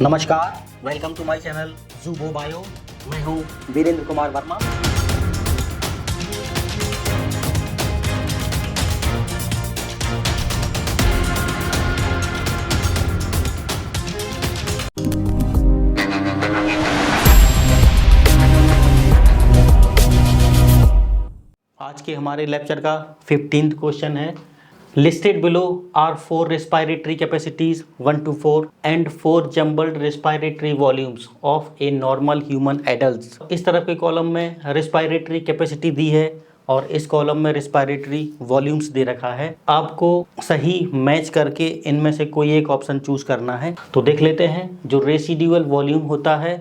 नमस्कार, welcome to my channel ज़ुबो बायो। मैं हूं वीरेंद्र कुमार वर्मा। आज के हमारे लेक्चर का 15th क्वेश्चन है, listed below are 4 respiratory capacities 1 to 4 and 4 jumbled respiratory volumes of a normal human adults. इस तरफ के कॉलम में रेस्पिरेटरी कैपेसिटी दी है और इस कॉलम में रेस्पिरेटरी वॉल्यूम्स दे रखा है। आपको सही मैच करके इनमें से कोई एक ऑप्शन चूज करना है। तो देख लेते हैं। जो रेसिड्यूअल वॉल्यूम होता है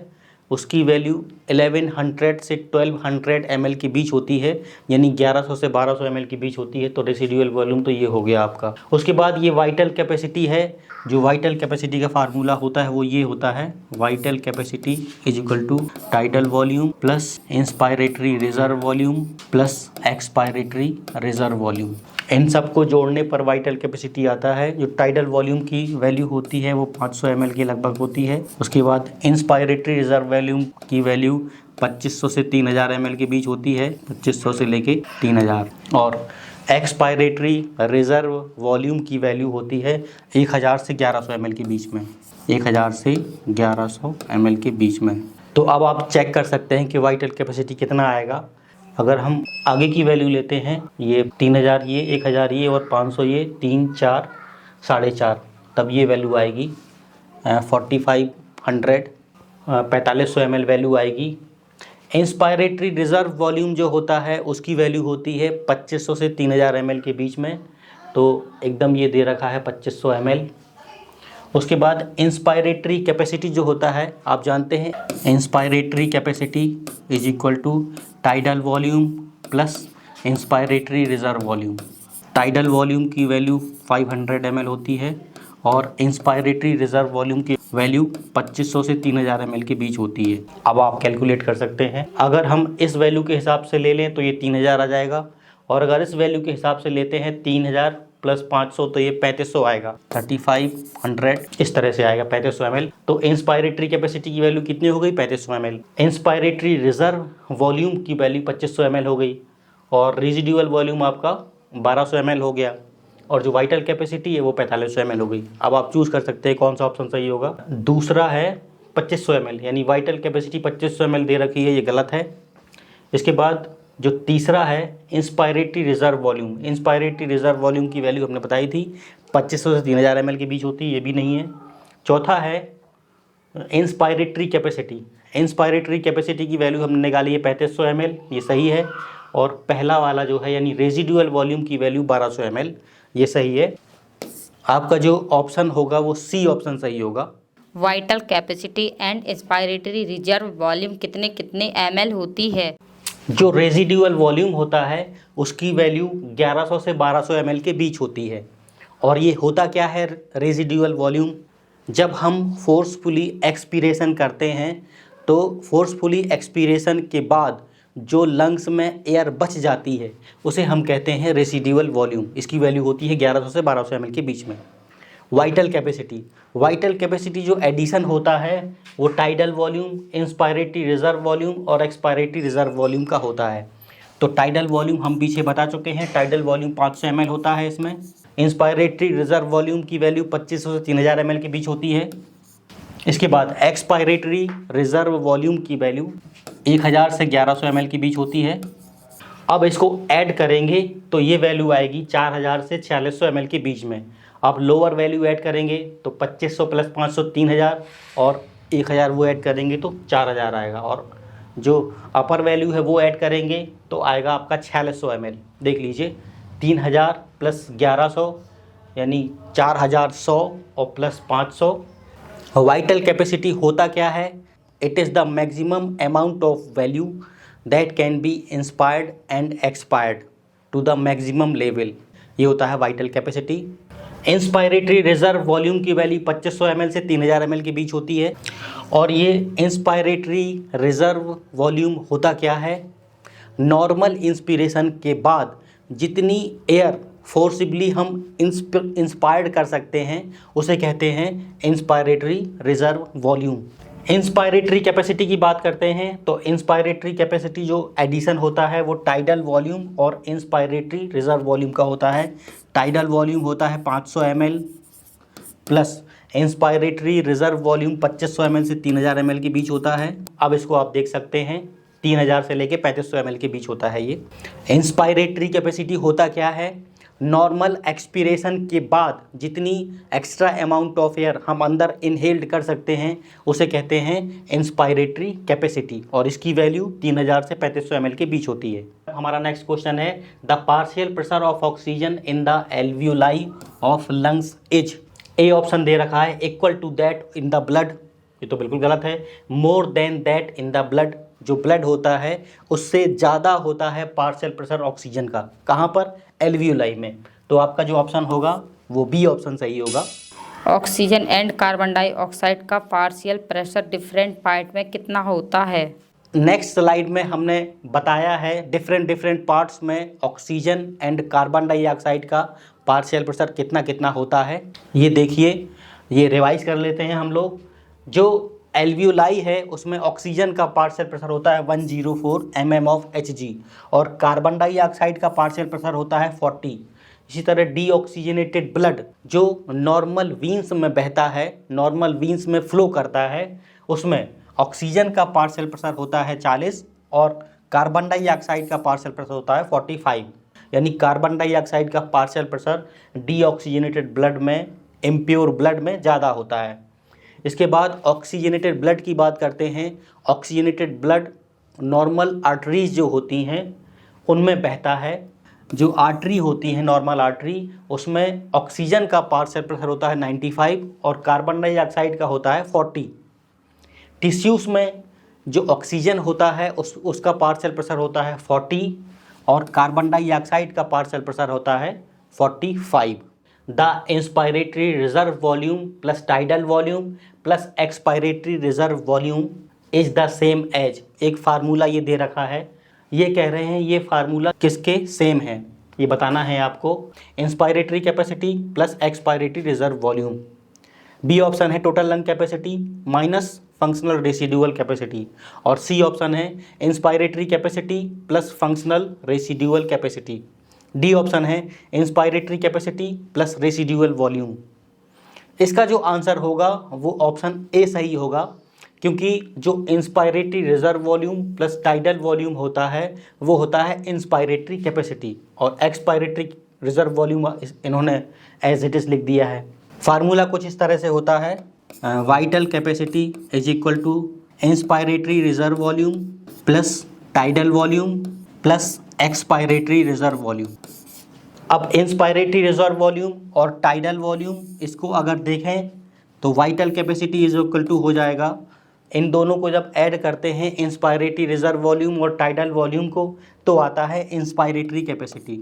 उसकी वैल्यू 1100 से 1200 ml के बीच होती है, यानी 1100 से 1200 ml के बीच होती है। तो रेसिड्यूअल वॉल्यूम तो ये हो गया आपका। उसके बाद ये वाइटल कैपेसिटी है। जो वाइटल कैपेसिटी का फार्मूला होता है वो ये होता है, vital capacity is equal to tidal volume plus inspiratory reserve volume plus expiratory reserve volume. इन सबको जोड़ने पर वाइटल कैपेसिटी आता है। जो टाइडल वॉल्यूम की वैल्यू होती है वो 500 ml के लगभग होती है। उसके बाद इंस्पायरेटरी रिजर्व वॉल्यूम की वैल्यू 2500 से 3000 ml के बीच होती है, 2500 से लेके 3000। और एक्सपायरेटरी रिजर्व वॉल्यूम की वैल्यू होती है 1000 से 1100 ml के बीच में, 1000 से 1100 ml के बीच में। तो अब आप चेक कर सकते हैं कि वाइटल कैपेसिटी कितना आएगा। अगर हम आगे की वैल्यू लेते हैं, ये 3000 ये, 1000 ये और 500 ये, 3 4 4.5, तब ये वैल्यू आएगी 4500 4500 ml वैल्यू आएगी। इंस्पायरेटरी रिजर्व वॉल्यूम जो होता है उसकी वैल्यू होती है 2500 से 3000 ml के बीच में। तो एकदम ये दे रखा है 2500 ml। उसके बाद इंस्पायरेटरी कैपेसिटी जो होता है आप जानते हैं, inspiratory capacity is equal to tidal volume plus inspiratory reserve volume. Tidal volume की वैल्यू 500 ml होती है और इंस्पायरेटरी रिजर्व वॉल्यूम की वैल्यू 2500 से 3000 ml के बीच होती है। अब आप कैलकुलेट कर सकते हैं। अगर हम इस वैल्यू के हिसाब से ले लें तो ये 3000 आ जाएगा, और अगर इस वैल्यू के हिसाब से लेते हैं 3000 प्लस 500 तो ये 3500 आएगा, 3500 इस तरह से आएगा 3500 ml। तो इंस्पायरेटरी कैपेसिटी की वैल्यू कितनी हो गई, 3500 ml। इंस्पायरेटरी रिजर्व वॉल्यूम की वैल्यू 2500 ml हो गई और रेजिडुअल वॉल्यूम आपका 1200 ml हो गया, और जो वाइटल कैपेसिटी है वो 4500 ml हो गई। अब आप चूज कर सकते हैं कौन सा ऑप्शन सही होगा। दूसरा है 2500 ml, यानी वाइटल कैपेसिटी 2500 ml दे रखी है, ये गलत है। इसके बाद जो तीसरा है inspiratory reserve volume, inspiratory reserve volume की वैल्यू हमने बताई थी 2500 से 3000 ml के बीच होती है, ये भी नहीं है। चौथा है इंस्पायरेटरी कैपेसिटी, इंस्पायरेटरी कैपेसिटी की वैल्यू हमने निकाली है 3500 ml, ये सही है। और पहला वाला जो है यानी रेजिडुअल वॉल्यूम की वैल्यू 1200 ml, ये सही है। आपका जो ऑप्शन होगा वो सी ऑप्शन सही होगा। Vital capacity and inspiratory reserve volume कितने कितने ml होती है? जो रेजिडुअल वॉल्यूम होता है उसकी वैल्यू 1100 से 1200 ml के बीच होती है। और ये होता क्या है रेजिडुअल वॉल्यूम, जब हम फोर्सफुली एक्सपीरेशन करते हैं तो फोर्सफुली एक्सपीरेशन के बाद जो लंग्स में एयर बच जाती है उसे हम कहते हैं रेसिड्यूअल वॉल्यूम। इसकी वैल्यू होती है 1100 से 1200 ml के बीच में। वाइटल कैपेसिटी, वाइटल कैपेसिटी जो एडिशन होता है वो tidal volume, inspiratory reserve volume और एक्सपायरेटरी रिजर्व वॉल्यूम का होता है। तो टाइडल वॉल्यूम हम पीछे बता चुके हैं, टाइडल वॉल्यूम 500 ml होता है इसमें। इंस्पायरेटरी रिजर्व वॉल्यूम की वैल्यू 2500 से 3000 ml के बीच होती है। इसके बाद एक्सपायरेटरी रिजर्व वॉल्यूम की वैल्यू 1000 से 1100 ml के बीच होती है। अब इसको ऐड करेंगे तो ये वैल्यू आएगी 4000 से 4600 ml के बीच में। अब लोअर वैल्यू ऐड करेंगे तो 2500 प्लस 500 3000 और 1000 वो ऐड करेंगे तो 4000 आएगा, और जो अपर वैल्यू है वो ऐड करेंगे तो आएगा आपका 4600 ml। देख लीजिए 3000 प्लस 1100 यानी 4100 और प्लस 500। वाइटल कैपेसिटी होता क्या है, it is the maximum amount of value that can be inspired and expired to the maximum level, ये होता है vital capacity. Inspiratory reserve volume की वैल्यू 2500 ml से 3000 ml के बीच होती है। और ये इंस्पायरेटरी रिजर्व वॉल्यूम होता क्या है, नॉर्मल इंस्पिरेशन के बाद जितनी एयर फोर्सिबली हम इंस्पायर्ड कर सकते हैं, उसे कहते हैं inspiratory reserve volume. Inspiratory capacity की बात करते हैं तो इंस्पायरेटरी कैपेसिटी जो एडिशन होता है वो टाइडल वॉल्यूम और इंस्पायरेटरी रिजर्व वॉल्यूम का होता है। टाइडल वॉल्यूम होता है 500 ml plus inspiratory reserve volume 2500 ml से 3000 ml के बीच होता है। अब इसको आप देख सकते हैं 3000 से लेके 3500 ml के बीच होता है ये। इंस्पायरेटरी कैपेसिटी होता क्या है, नॉर्मल एक्सपीरेशन के बाद जितनी एक्स्ट्रा अमाउंट ऑफ एयर हम अंदर इनहेल्ड कर सकते हैं उसे कहते हैं इंस्पायरेटरी कैपेसिटी, और इसकी वैल्यू 3000 से 3500 ml के बीच होती है। हमारा नेक्स्ट क्वेश्चन है the partial pressure of oxygen in the alveoli of lungs is, A option दे रखा है equal to that in the blood, ये तो बिल्कुल गलत है। More than that in the blood, जो ब्लड होता है उससे ज़्यादा होता है पार्शियल प्रेशर ऑक्सीजन का। कहाँ पर, एल्वियोलाई में। तो आपका जो ऑप्शन होगा वो बी ऑप्शन सही होगा। ऑक्सीजन एंड कार्बन डाइऑक्साइड का पार्शियल प्रेशर डिफरेंट पार्ट में कितना होता है? नेक्स्ट स्लाइड में हमने बताया है डिफरेंट पार्ट्स में ऑक्सीजन एंड कार्बन डाइऑक्साइड का पार्शियल प्रेशर कितना कितना होता है। ये देखिए, ये रिवाइज कर लेते हैं हम लोग। जो एल्वियोलाई है उसमें ऑक्सीजन का पार्शियल प्रेशर होता है 104 mm ऑफ Hg और कार्बन डाइऑक्साइड का पार्शियल प्रेशर होता है 40। इसी तरह डीऑक्सीजनेटेड ब्लड जो नॉर्मल वीन्स में बहता है, नॉर्मल वीन्स में फ्लो करता है, उसमें ऑक्सीजन का पार्शियल प्रेशर होता है 40 और कार्बन डाइऑक्साइड का पार्शियल प्रेशर होता है 45। यानी कार्बन डाइऑक्साइड का पार्शियल प्रेशर डीऑक्सीजनेटेड ब्लड में, इम्प्योर ब्लड में ज़्यादा होता है। इसके बाद ऑक्सीजनेटेड ब्लड की बात करते हैं। ऑक्सीजनेटेड ब्लड नॉर्मल आर्टरीज जो होती हैं उनमें बहता है। जो आर्टरी होती है नॉर्मल आर्टरी, उसमें ऑक्सीजन का पार्शियल प्रेशर होता है 95 और कार्बन डाइऑक्साइड का होता है 40। टिश्यूज़ में जो ऑक्सीजन होता है उसका पार्शियल प्रेशर होता है 40 और कार्बन डाइऑक्साइड का पार्शियल प्रेशर होता है 45। The inspiratory reserve volume plus tidal volume plus expiratory reserve volume is the same as, एक फार्मूला ये दे रखा है। ये कह रहे हैं ये फार्मूला किसके सेम है, ये बताना है आपको। Inspiratory capacity plus expiratory reserve volume. B option है total lung capacity minus functional residual capacity और सी ऑप्शन है inspiratory capacity plus functional residual capacity. D option है inspiratory capacity plus residual volume. इसका जो आंसर होगा वो option A सही होगा, क्योंकि जो inspiratory reserve volume plus tidal volume होता है वो होता है इंस्पायरेटरी कैपेसिटी और एक्सपायरेटरी रिजर्व वॉल्यूम इन्होंने एज इट इज़ लिख दिया है। फार्मूला कुछ इस तरह से होता है, vital capacity is equal to inspiratory reserve volume plus tidal volume plus expiratory reserve volume. अब इंस्पायरेटरी रिजर्व वॉल्यूम और टाइडल वॉल्यूम इसको अगर देखें तो vital capacity is equal to हो जाएगा, इन दोनों को जब ऐड करते हैं इंस्पायरेटरी रिजर्व वॉल्यूम और टाइडल वॉल्यूम को तो आता है inspiratory capacity.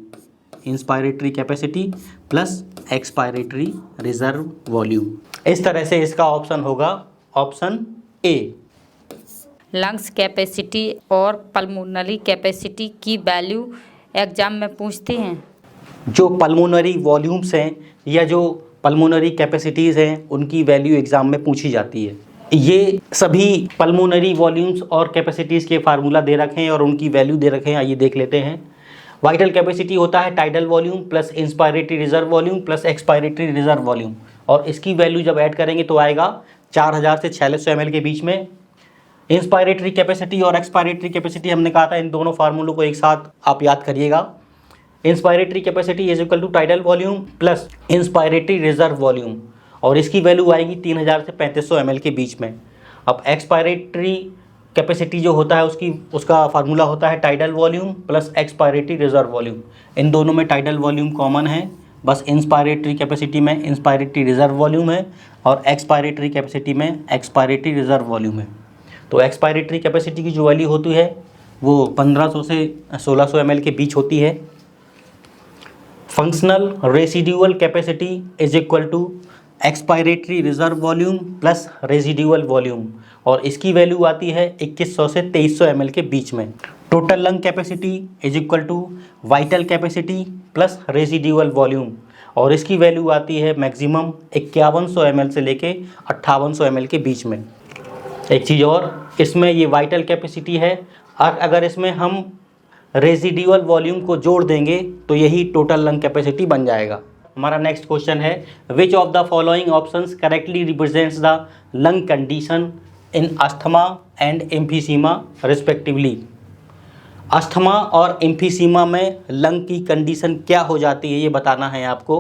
Inspiratory capacity plus expiratory reserve volume. इस तरह से इसका ऑप्शन होगा ऑप्शन ए। लंग्स कैपेसिटी और पल्मोनरी कैपेसिटी की वैल्यू एग्जाम में पूछते हैं। जो पल्मोनरी वॉल्यूम्स हैं या जो पल्मोनरी कैपेसिटीज़ हैं उनकी वैल्यू एग्ज़ाम में पूछी जाती है। ये सभी पल्मोनरी वॉल्यूम्स और कैपेसिटीज़ के फार्मूला दे रखे हैं और उनकी वैल्यू दे रखे हैं, आइए देख लेते हैं। वाइटल कैपेसिटी होता है tidal volume plus inspiratory reserve volume plus expiratory reserve volume और इसकी वैल्यू जब ऐड करेंगे तो आएगा 4000 से 4600 ml के बीच में। इंस्पायरेटरी कैपेसिटी और एक्सपायरेटरी कैपेसिटी हमने कहा था इन दोनों फार्मूलों को एक साथ आप याद करिएगा। Inspiratory capacity is equal to tidal volume plus inspiratory reserve volume और इसकी वैल्यू आएगी 3000 से 3500 ml के बीच में। अब एक्सपायरेटरी कैपेसिटी जो होता है उसका फार्मूला होता है tidal volume plus expiratory reserve volume. इन दोनों में टाइडल वॉल्यूम कॉमन है, बस इंस्पायरेटरी कैपेसिटी में इंस्पायरेटरी रिजर्व वॉल्यूम है और एक्सपायरेटरी कैपेसिटी में एक्सपायरेटरी रिजर्व वॉल्यूम है। तो एक्सपायरेटरी कैपेसिटी की जो वैल्यू होती है वो 1500 से 1600 ml के बीच होती है। Functional residual capacity is equal to expiratory reserve volume plus residual volume और इसकी वैल्यू आती है 2100 से 2300 ml के बीच में। Total lung capacity is equal to vital capacity plus residual volume, और इसकी वैल्यू आती है मैक्सिमम 5100 ml से लेके 5800 ml के बीच में। एक चीज़ और, इसमें ये वाइटल कैपेसिटी है, और अगर इसमें हम रेजिड्यूअल वॉल्यूम को जोड़ देंगे तो यही टोटल लंग कैपेसिटी बन जाएगा। हमारा नेक्स्ट क्वेश्चन है, which of the following options correctly represents the lung condition in asthma and emphysema respectively. Asthma और एम्फीसीमा में लंग की कंडीशन क्या हो जाती है ये बताना है आपको।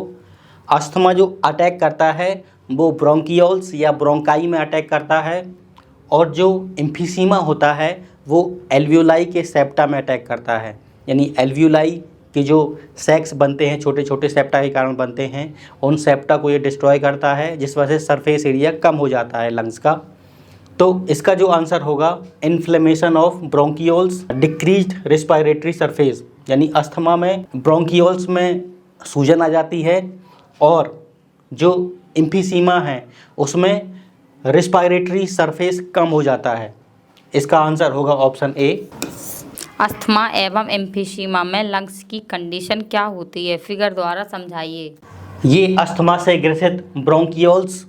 अस्थमा जो अटैक करता है वो ब्रोंकियोल्स या ब्रोंकाई में अटैक करता है, और जो एम्फीसीमा होता है वो एल्वियोलाई के सेप्टा में अटैक करता है। यानी एल्वियोलाई के जो सैक्स बनते हैं, छोटे छोटे सेप्टा के कारण बनते हैं, उन सेप्टा को ये डिस्ट्रॉय करता है, जिस वजह से सरफेस एरिया कम हो जाता है लंग्स का। तो इसका जो आंसर होगा inflammation of bronchioles, decreased respiratory surface, यानी अस्थमा में ब्रोंकियोल्स में सूजन आ जाती है, और जो एम्फीसीमा है उसमें रेस्पिरेटरी सरफेस कम हो जाता है। इसका आंसर होगा ऑप्शन ए। अस्थमा एवं एम्फीसीमा में लंग्स की कंडीशन क्या होती है, फिगर द्वारा समझाइए। ये अस्थमा से ग्रसित ब्रोंकियोल्स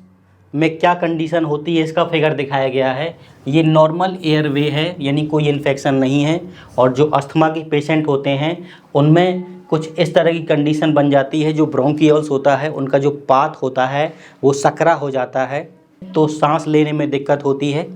में क्या कंडीशन होती है इसका फिगर दिखाया गया है। ये नॉर्मल एयरवे है, यानी कोई इन्फेक्शन नहीं है, और जो अस्थमा के पेशेंट होते हैं उनमें कुछ इस तरह की कंडीशन बन जाती है। जो ब्रोंकियोल्स होता है उनका जो पाथ होता है वो सकरा हो जाता है, तो सांस लेने में दिक्कत होती है।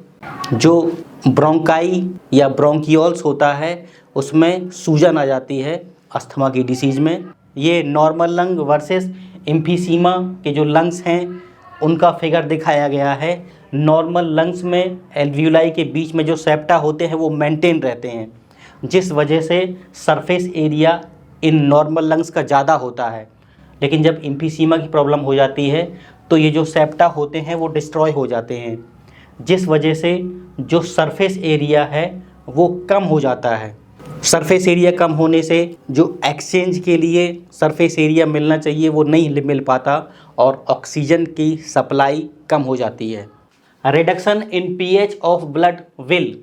जो ब्रोंकाई या ब्रोंकियोल्स होता है उसमें सूजन आ जाती है अस्थमा की डिसीज़ में। ये नॉर्मल लंग वर्सेस एम्फीसीमा के जो लंग्स हैं उनका फिगर दिखाया गया है। नॉर्मल लंग्स में एल्वियोलाई के बीच में जो सेप्टा होते हैं वो मेंटेन रहते हैं, जिस वजह से surface area in normal lungs का ज़्यादा होता है। लेकिन जब एम्फीसीमा की प्रॉब्लम हो जाती है तो ये जो सेप्टा होते हैं वो डिस्ट्रॉय हो जाते हैं, जिस वजह से जो सरफेस एरिया है वो कम हो जाता है। सरफेस एरिया कम होने से जो एक्सचेंज के लिए सरफेस एरिया मिलना चाहिए वो नहीं मिल पाता, और ऑक्सीजन की सप्लाई कम हो जाती है। Reduction in pH of blood will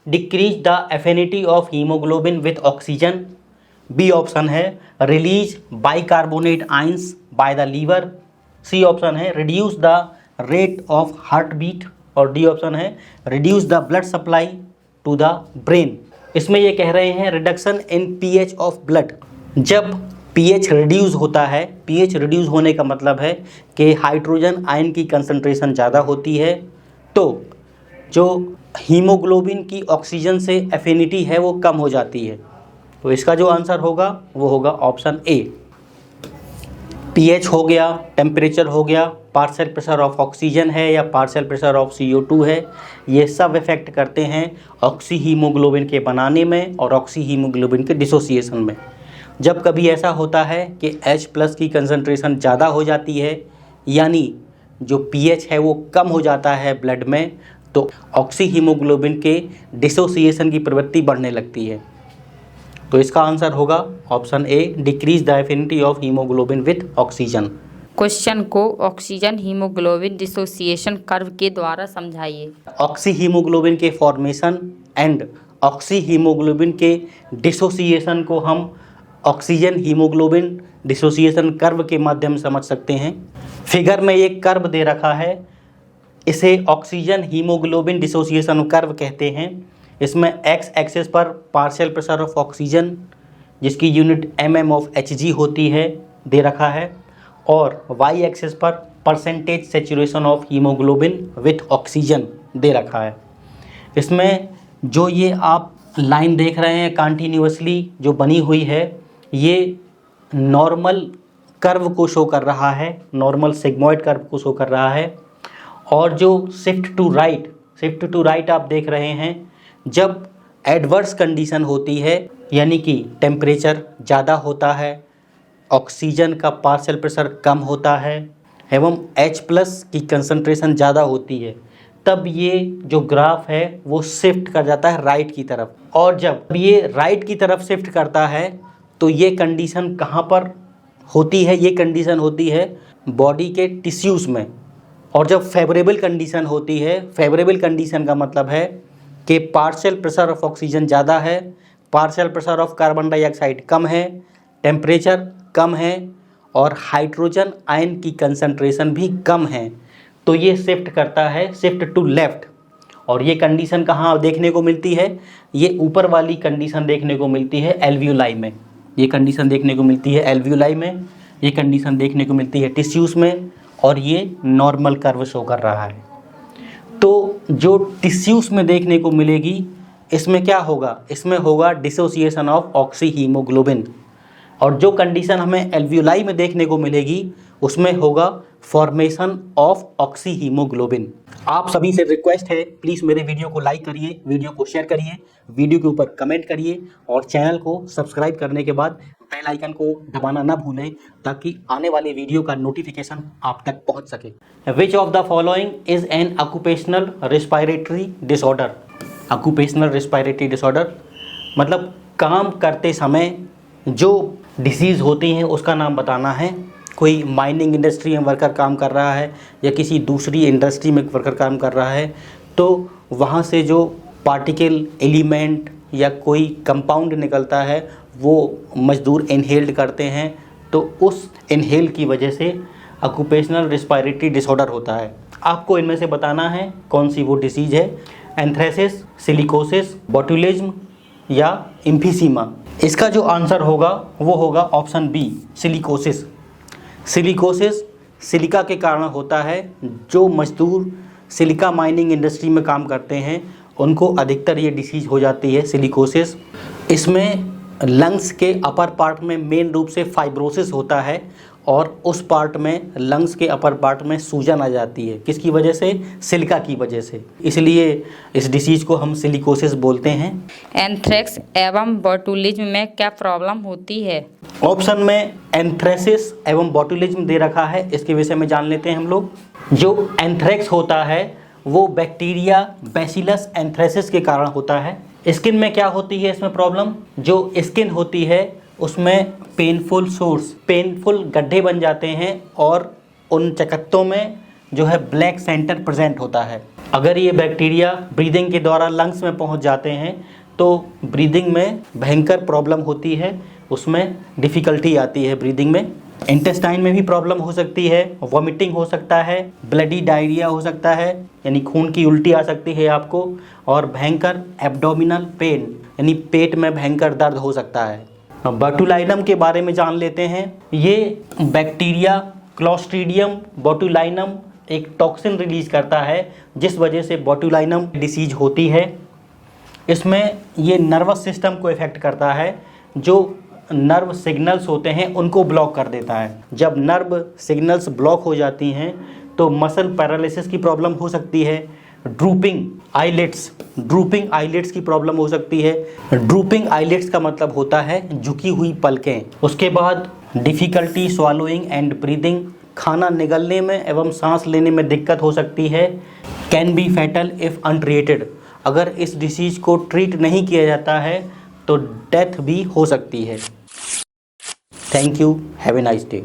decrease the affinity of haemoglobin with oxygen. B option है release bicarbonate ions by the liver. C option है reduce the rate of heart beat, और D option है reduce the blood supply to the brain. इसमें ये कह रहे हैं reduction in pH of blood. जब पीएच रिड्यूस होता है, पीएच रिड्यूस होने का मतलब है कि हाइड्रोजन आयन की कंसंट्रेशन ज़्यादा होती है, तो जो हीमोग्लोबिन की ऑक्सीजन से एफिनिटी है वो कम हो जाती है। तो इसका जो आंसर होगा वो होगा ऑप्शन ए। पीएच हो गया, टेम्परेचर हो गया, पार्शियल प्रेशर ऑफ ऑक्सीजन है या पार्शियल प्रेशर ऑफ CO2 है, ये सब इफ़ेक्ट करते हैं ऑक्सी हीमोग्लोबिन के बनाने में और ऑक्सी हीमोग्लोबिन के डिसोसिएशन में। जब कभी ऐसा होता है कि H+ की कंसंट्रेशन ज़्यादा हो जाती है, यानी जो pH है वो कम हो जाता है ब्लड में, तो ऑक्सी हीमोग्लोबिन के डिसोसिएशन की प्रवृत्ति बढ़ने लगती है। तो इसका आंसर होगा option A, decrease the affinity of haemoglobin with oxygen. Question को ऑक्सीजन हीमोग्लोबिन डिसोसिएशन कर्व के द्वारा समझाइए। ऑक्सी हीमोग्लोबिन के फॉर्मेशन एंड ऑक्सी हीमोग्लोबिन के डिसोसिएशन को हम ऑक्सीजन हीमोग्लोबिन डिसोसिएशन कर्व के माध्यम से समझ सकते हैं। फिगर में एक कर्व दे रखा है, इसे ऑक्सीजन हीमोग्लोबिन डिसोसिएशन कर्व कहते हैं। इसमें एक्स एक्सिस पर पार्शियल प्रेशर ऑफ ऑक्सीजन, जिसकी यूनिट mmHg होती है, दे रखा है, और वाई एक्सिस पर percentage saturation of haemoglobin with oxygen दे रखा है। इसमें जो ये आप लाइन देख रहे हैं कंटिन्यूअसली जो बनी हुई है, ये नॉर्मल कर्व को शो कर रहा है, नॉर्मल सिग्मॉइड कर्व को शो कर रहा है। और जो शिफ्ट टू राइट आप देख रहे हैं, जब एडवर्स कंडीशन होती है, यानी कि टेम्परेचर ज़्यादा होता है, ऑक्सीजन का पार्शियल प्रेशर कम होता है एवं H+ की कंसंट्रेशन ज़्यादा होती है, तब ये जो ग्राफ है वो शिफ्ट कर जाता है राइट की तरफ। और जब ये राइट की तरफ शिफ्ट करता है तो ये कंडीशन कहाँ पर होती है? ये कंडीशन होती है बॉडी के टिश्यूज़ में। और जब फेवरेबल कंडीशन होती है, फेवरेबल कंडीशन का मतलब है कि पार्शियल प्रेशर ऑफ ऑक्सीजन ज़्यादा है, partial pressure of carbon dioxide कम है, टेम्परेचर कम है और हाइड्रोजन आयन की कंसंट्रेशन भी कम है, तो ये शिफ्ट करता है, शिफ्ट टू लेफ्ट। और ये कंडीशन कहाँ देखने को मिलती है? ये ऊपर वाली कंडीशन देखने को मिलती है एल्वियोलाई में, ये कंडीशन देखने को मिलती है एल्वियोलाई में, ये कंडीशन देखने को मिलती है टिश्यूज़ में, और ये नॉर्मल कर्व शो कर रहा है। तो जो टिश्यूज़ में देखने को मिलेगी इसमें क्या होगा? इसमें होगा डिसोसिएशन ऑफ ऑक्सी हीमोग्लोबिन, और जो कंडीशन हमें एल्वियोलाई में देखने को मिलेगी उसमें होगा फॉर्मेशन ऑफ ऑक्सी हीमोग्लोबिन। आप सभी से रिक्वेस्ट है, प्लीज़ मेरे वीडियो को लाइक करिए, वीडियो को शेयर करिए, वीडियो के ऊपर कमेंट करिए और चैनल को सब्सक्राइब करने के बाद बेल आइकन को दबाना ना भूलें ताकि आने वाले वीडियो का नोटिफिकेशन आप तक पहुंच सके। Which of the following is an occupational respiratory disorder? Occupational respiratory disorder मतलब काम करते समय जो डिसीज़ होती हैं उसका नाम बताना है। कोई माइनिंग इंडस्ट्री में वर्कर काम कर रहा है या किसी दूसरी इंडस्ट्री में वर्कर काम कर रहा है, तो वहाँ से जो पार्टिकल, एलिमेंट या कोई कंपाउंड निकलता है वो मजदूर इनहेल्ड करते हैं, तो उस इनहेल की वजह से ऑक्यूपेशनल रेस्पिरेटरी डिसऑर्डर होता है। आपको इनमें से बताना है कौन सी वो डिसीज़ है, एंथ्रेसिस, सिलिकोसिस, बोटुलिज्म या एम्फीसीमा। इसका जो आंसर होगा वो होगा option B, silicosis. Silicosis silica के कारण होता है। जो मजदूर सिलिका माइनिंग इंडस्ट्री में काम करते हैं उनको अधिकतर ये डिसीज़ हो जाती है, सिलिकोसिस। इसमें लंग्स के अपर पार्ट में मेन रूप से फाइब्रोसिस होता है और उस पार्ट में, लंग्स के अपर पार्ट में सूजन आ जाती है। किसकी वजह से? सिलिका की वजह से, इसलिए इस डिसीज़ को हम सिलिकोसिस बोलते हैं। एंथ्रेक्स एवं बोटुलिज्म में क्या प्रॉब्लम होती है? ऑप्शन में एंथ्रेसिस एवं बोटुलिज्म दे रखा है, इसके विषय में जान लेते हैं हम लोग। जो एंथ्रेक्स होता है वो बैक्टीरिया बैसिलस एंथ्रेसिस के कारण होता है। स्किन में क्या होती है इसमें प्रॉब्लम? जो स्किन होती है उसमें पेनफुल सोर्स, पेनफुल गड्ढे बन जाते हैं और उन चकत्तों में जो है ब्लैक सेंटर प्रेजेंट होता है। अगर ये बैक्टीरिया ब्रीदिंग के द्वारा लंग्स में पहुंच जाते हैं तो ब्रीदिंग में भयंकर प्रॉब्लम होती है, उसमें डिफ़िकल्टी आती है ब्रीदिंग में। इंटेस्टाइन में भी प्रॉब्लम हो सकती है, वॉमिटिंग हो सकता है, ब्लडी डायरिया हो सकता है यानी खून की उल्टी आ सकती है आपको, और भयंकर एब्डोमिनल पेन यानी पेट में भयंकर दर्द हो सकता है। बोटुलाइनम के बारे में जान लेते हैं। ये बैक्टीरिया क्लोस्ट्रीडियम बोटुलाइनम एक टॉक्सिन रिलीज करता है जिस वजह से बोटुलाइनम डिसीज होती है। इसमें ये नर्वस सिस्टम को इफ़ेक्ट करता है, जो नर्व सिग्नल्स होते हैं उनको ब्लॉक कर देता है। जब नर्व सिग्नल्स ब्लॉक हो जाती हैं तो मसल पैरालिसिस की प्रॉब्लम हो सकती है। ड्रूपिंग आईलिड्स की प्रॉब्लम हो सकती है। ड्रूपिंग आईलिड्स का मतलब होता है झुकी हुई पलकें। उसके बाद डिफ़िकल्टी स्वालोइंग एंड ब्रीदिंग, खाना निगलने में एवं सांस लेने में दिक्कत हो सकती है। Can be fatal if untreated, अगर इस डिसीज़ को ट्रीट नहीं किया जाता है तो डेथ भी हो सकती है। Thank you, have a nice day.